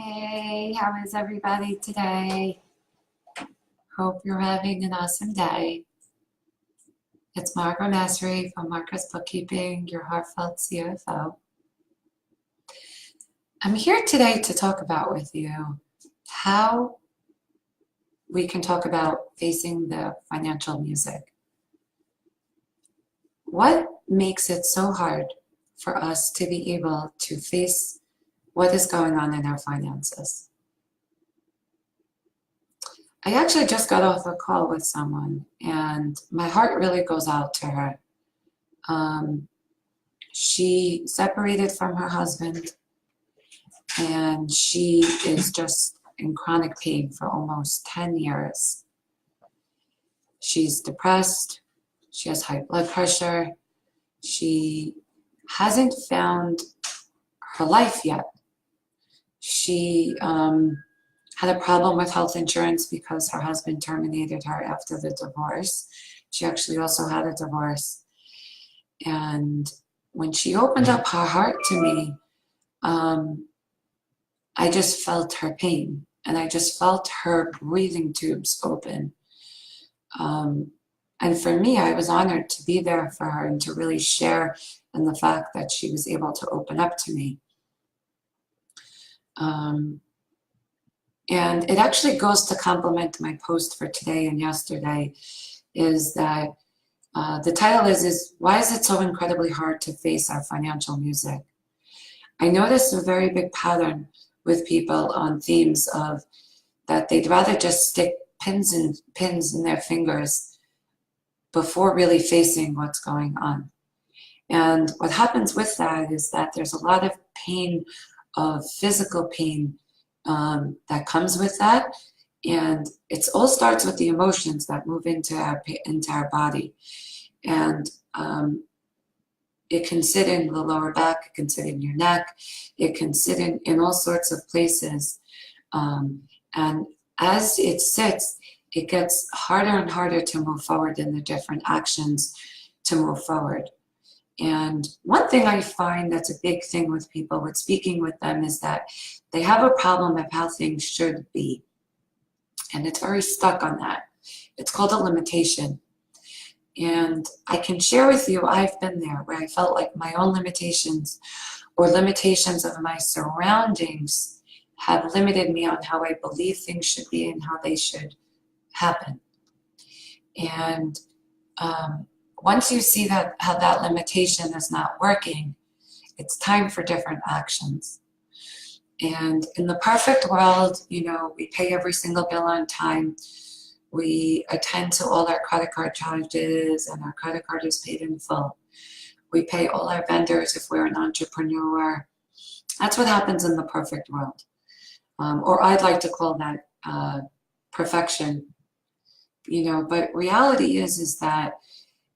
Hey, how is everybody today? Hope you're having an awesome day. It's Margaret Massery from Marcus Bookkeeping, your heartfelt CFO. I'm here today to talk about with you how we can talk about facing the financial music. What makes it so hard for us to be able to face what is going on in our finances? I actually just got off a call with someone, and my heart really goes out to her. She separated from her husband, and she is just in chronic pain for almost 10 years. She's depressed. She has high blood pressure. She hasn't found her life yet. She had a problem with health insurance because her husband terminated her after the divorce. She actually also had a divorce. And when she opened up her heart to me, I just felt her pain, and I just felt her breathing tubes open. And for me, I was honored to be there for her and to really share in the fact that she was able to open up to me. And it actually goes to complement my post for today and yesterday, is that the title is Why is it so incredibly hard to face our financial music? I noticed a very big pattern with people on themes of that they'd rather just stick pins in their fingers before really facing what's going on. And what happens with that is that there's a lot of pain, of physical pain, that comes with that, and it all starts with the emotions that move into our body, and it can sit in the lower back, it can sit in your neck, it can sit in all sorts of places, and as it sits, it gets harder and harder to move forward in the different actions to move forward. And one thing I find that's a big thing with people, with speaking with them, is that they have a problem of how things should be. And it's very stuck on that. It's called a limitation. And I can share with you, I've been there, where I felt like my own limitations or limitations of my surroundings have limited me on how I believe things should be and how they should happen. And once you see that how that limitation is not working, it's time for different actions. And in the perfect world, you know, we pay every single bill on time. We attend to all our credit card charges, and our credit card is paid in full. We pay all our vendors if we're an entrepreneur. That's what happens in the perfect world. Or I'd like to call that perfection. You know, but reality is that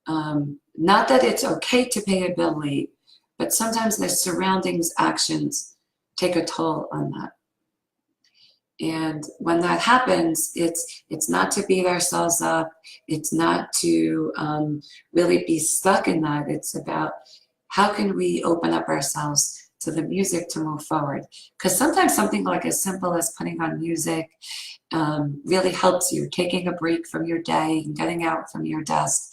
not that it's okay to pay a bill late, but sometimes the surroundings actions take a toll on that. And when that happens, it's not to beat ourselves up. It's not to really be stuck in that. It's about how can we open up ourselves to the music to move forward. Because sometimes something like as simple as putting on music really helps you, taking a break from your day and getting out from your desk.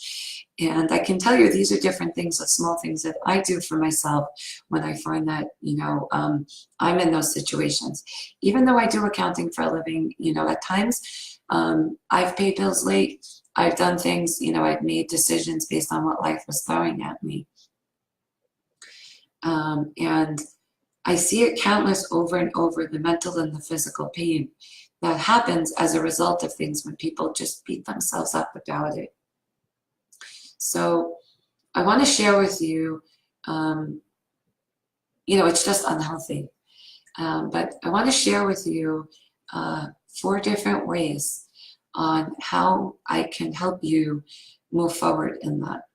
And I can tell you, these are different things, the small things that I do for myself when I find that, you know, I'm in those situations. Even though I do accounting for a living, you know, at times I've paid bills late. I've done things, you know, I've made decisions based on what life was throwing at me. And I see it countless over and over, the mental and the physical pain that happens as a result of things when people just beat themselves up about it. So I want to share with you, you know, it's just unhealthy. But I want to share with you 4 different ways on how I can help you move forward in that.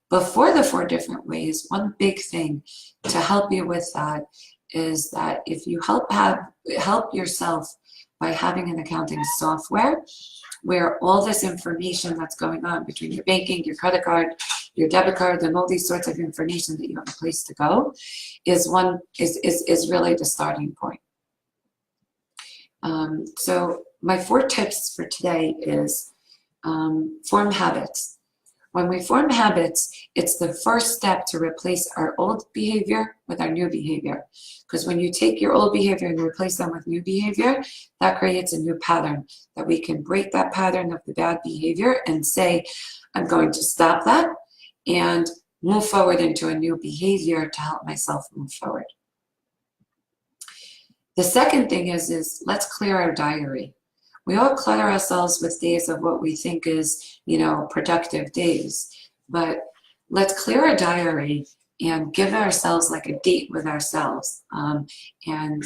Before the 4 different ways, one big thing to help you with that is that if you help yourself by having an accounting software where all this information that's going on between your banking, your credit card, your debit card, and all these sorts of information that you have a place to go is really the starting point. So my 4 tips for today is form habits. When we form habits, it's the first step to replace our old behavior with our new behavior. Because when you take your old behavior and replace them with new behavior, that creates a new pattern, that we can break that pattern of the bad behavior and say, I'm going to stop that and move forward into a new behavior to help myself move forward. The second thing is let's clear our diary. We all clutter ourselves with days of what we think is, productive days. But let's clear our diary and give ourselves like a date with ourselves. And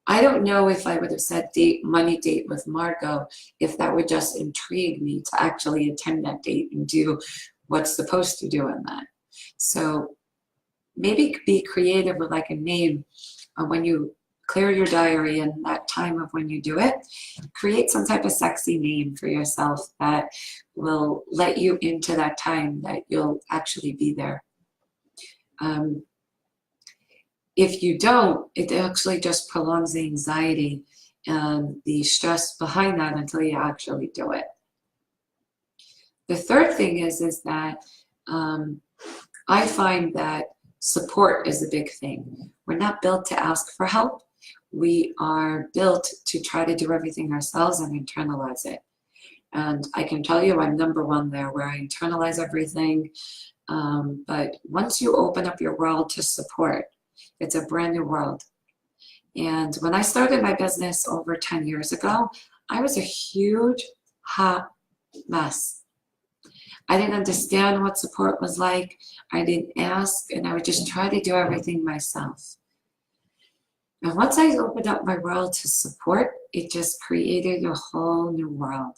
I don't know if I would have said money date with Margot if that would just intrigue me to actually attend that date and do what's supposed to do in that. So maybe be creative with like a name when you clear your diary and that time of when you do it. Create some type of sexy name for yourself that will let you into that time that you'll actually be there. If you don't, it actually just prolongs the anxiety and the stress behind that until you actually do it. The third thing is that I find that support is a big thing. We're not built to ask for help. We are built to try to do everything ourselves and internalize it. And I can tell you I'm number one there, where I internalize everything. But once you open up your world to support, it's a brand new world. And when I started my business over 10 years ago, I was a huge, hot mess. I didn't understand what support was like. I didn't ask, and I would just try to do everything myself. And once I opened up my world to support, it just created a whole new world.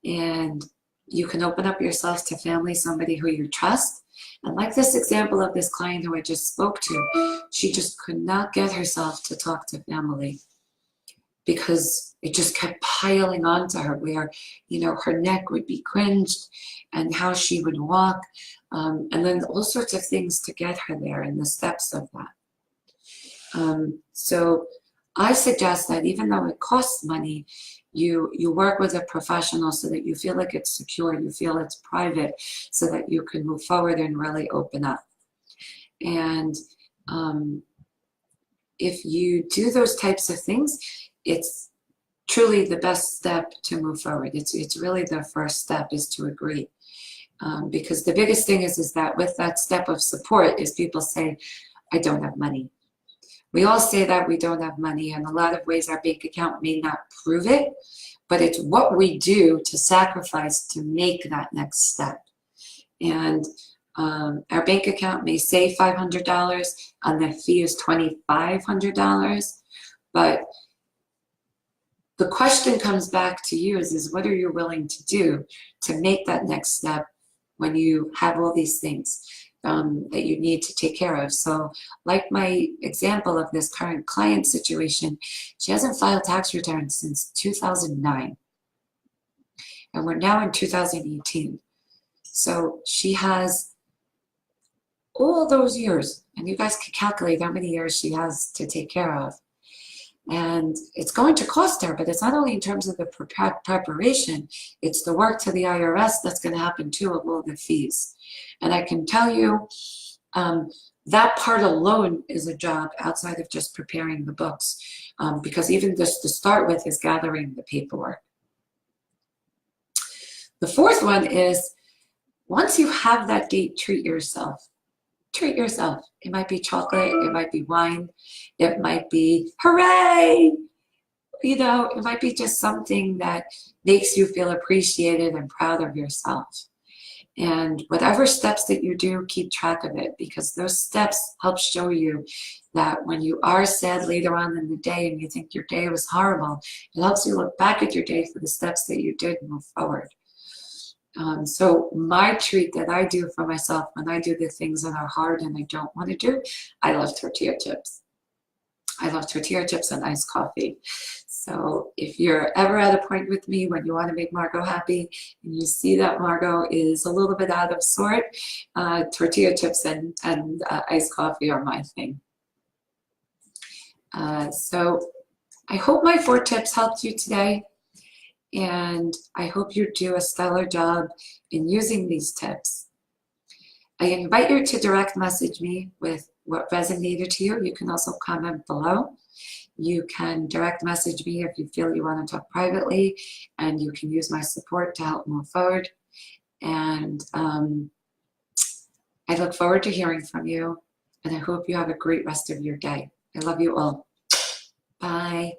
And you can open up yourself to family, somebody who you trust. And like this example of this client who I just spoke to, she just could not get herself to talk to family because it just kept piling onto her where, her neck would be cringed and how she would walk. And then all sorts of things to get her there and the steps of that. So I suggest that even though it costs money, you work with a professional so that you feel like it's secure, you feel it's private, so that you can move forward and really open up. And if you do those types of things, it's truly the best step to move forward. It's really the first step is to agree. Because the biggest thing is that with that step of support is people say, I don't have money. We all say that we don't have money, and a lot of ways our bank account may not prove it, but it's what we do to sacrifice to make that next step. And our bank account may say $500 and the fee is $2,500, but the question comes back to you is what are you willing to do to make that next step when you have all these things that you need to take care of? So like my example of this current client situation, she hasn't filed tax returns since 2009. And we're now in 2018. So she has all those years, and you guys can calculate how many years she has to take care of. And it's going to cost her, but it's not only in terms of the preparation, it's the work to the IRS that's going to happen too of all the fees. And I can tell you that part alone is a job outside of just preparing the books, because even just to start with is gathering the paperwork. The fourth one is once you have that date, treat yourself. Treat yourself. It might be chocolate, it might be wine, it might be hooray, it might be just something that makes you feel appreciated and proud of yourself. And whatever steps that you do, keep track of it, because those steps help show you that when you are sad later on in the day and you think your day was horrible, it helps you look back at your day for the steps that you did and move forward. So my treat that I do for myself when I do the things that are hard and I don't want to do, I love tortilla chips. I love tortilla chips and iced coffee. So if you're ever at a point with me when you want to make Margot happy and you see that Margot is a little bit out of sort, tortilla chips and iced coffee are my thing. So I hope my 4 tips helped you today, and I hope you do a stellar job in using these tips. I invite you to direct message me with what resonated to you. You can also comment below. You can direct message me if you feel you want to talk privately, and you can use my support to help move forward. And I look forward to hearing from you, and I hope you have a great rest of your day. I love you all. Bye.